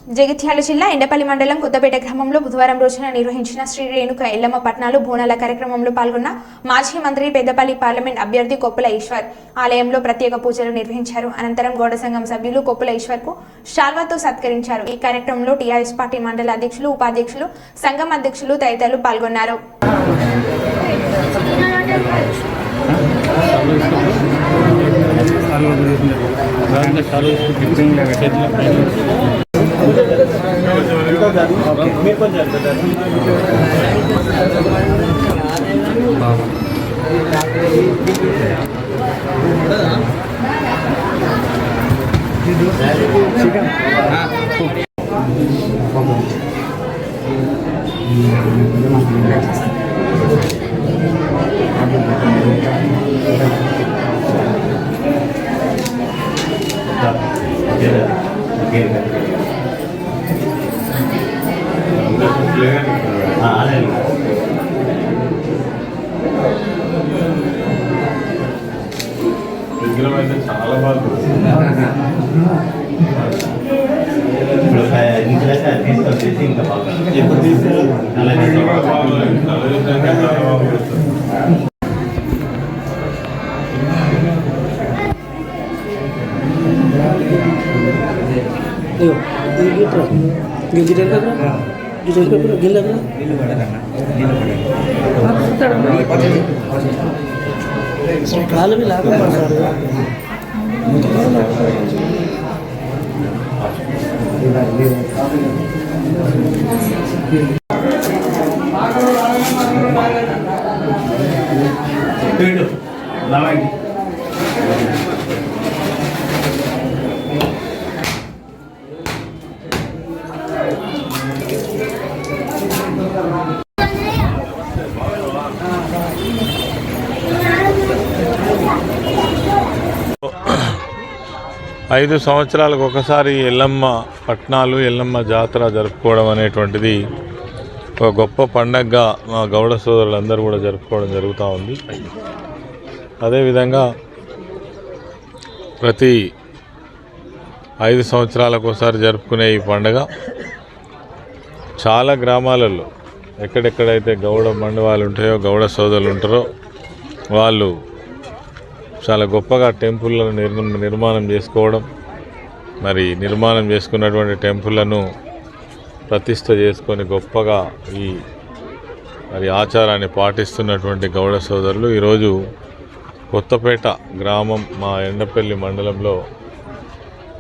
జగిత్యాల జిల్లా ఎండపల్లి మండలం కొత్తపేట గ్రామంలో బుధవారం రోజున నిర్వహించిన శ్రీ రేణుక ఎల్లమ్మ పట్నాలు బోనాల కార్యక్రమంలో పాల్గొన్న మాజీ మంత్రి పెద్దపల్లి పార్లమెంట్ అభ్యర్థి కొప్పుల ఈశ్వర్ ఆలయంలో ప్రత్యేక పూజలు నిర్వహించారు. అనంతరం గౌడ సంఘం సభ్యులు కొప్పుల ఈశ్వర్ కు శాల్వాతో సత్కరించారు. ఈ కార్యక్రమంలో టీఆర్ఎస్ పార్టీ మండల అధ్యక్షులు, ఉపాధ్యక్షులు, సంఘం అధ్యక్షులు తదితరులు పాల్గొన్నారు. చాలా బాగుంది. ఇంకా బాగా కాలు भी లాగా పడతారు. ఐదు సంవత్సరాలకు ఒకసారి ఎల్లమ్మ పట్నాలు, ఎల్లమ్మ జాతర జరుపుకోవడం అనేటువంటిది ఒక గొప్ప పండగగా మా గౌడ సోదరులందరూ కూడా జరుపుకోవడం జరుగుతూ ఉంది. అదేవిధంగా ప్రతి 5 సంవత్సరాలకు ఒకసారి జరుపుకునే ఈ పండుగ చాలా గ్రామాలలో ఎక్కడెక్కడైతే గౌడ మండవాళ్ళు ఉంటాయో, గౌడ సోదరులు ఉంటారో వాళ్ళు చాలా గొప్పగా టెంపుల్లను నిర్మాణం చేసుకోవడం, మరి నిర్మాణం చేసుకున్నటువంటి టెంపుల్లను ప్రతిష్ఠ చేసుకొని గొప్పగా ఈ మరి ఆచారాన్ని పాటిస్తున్నటువంటి గౌడ సోదరులు ఈరోజు కొత్తపేట గ్రామం మా ఎండపల్లి మండలంలో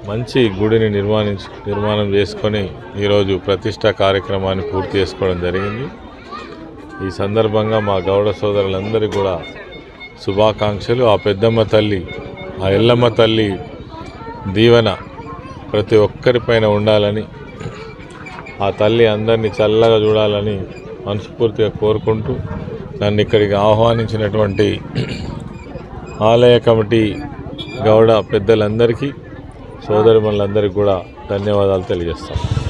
మంచి గుడిని నిర్మాణం చేసుకొని ఈరోజు ప్రతిష్ఠ కార్యక్రమాన్ని పూర్తి చేసుకోవడం జరిగింది. ఈ సందర్భంగా మా గౌడ సోదరులందరికీ కూడా శుభాకాంక్షలు. ఆ పెద్దమ్మ తల్లి, ఆ ఎల్లమ్మ తల్లి దీవెన ప్రతి ఒక్కరిపైన ఉండాలని, ఆ తల్లి అందరినీ చల్లగా చూడాలని మనస్ఫూర్తిగా కోరుకుంటూ నన్ను ఇక్కడికి ఆహ్వానించినటువంటి ఆలయ కమిటీ గౌడ పెద్దలందరికీ, సోదరిమణులందరికీ కూడా ధన్యవాదాలు తెలియజేస్తాను.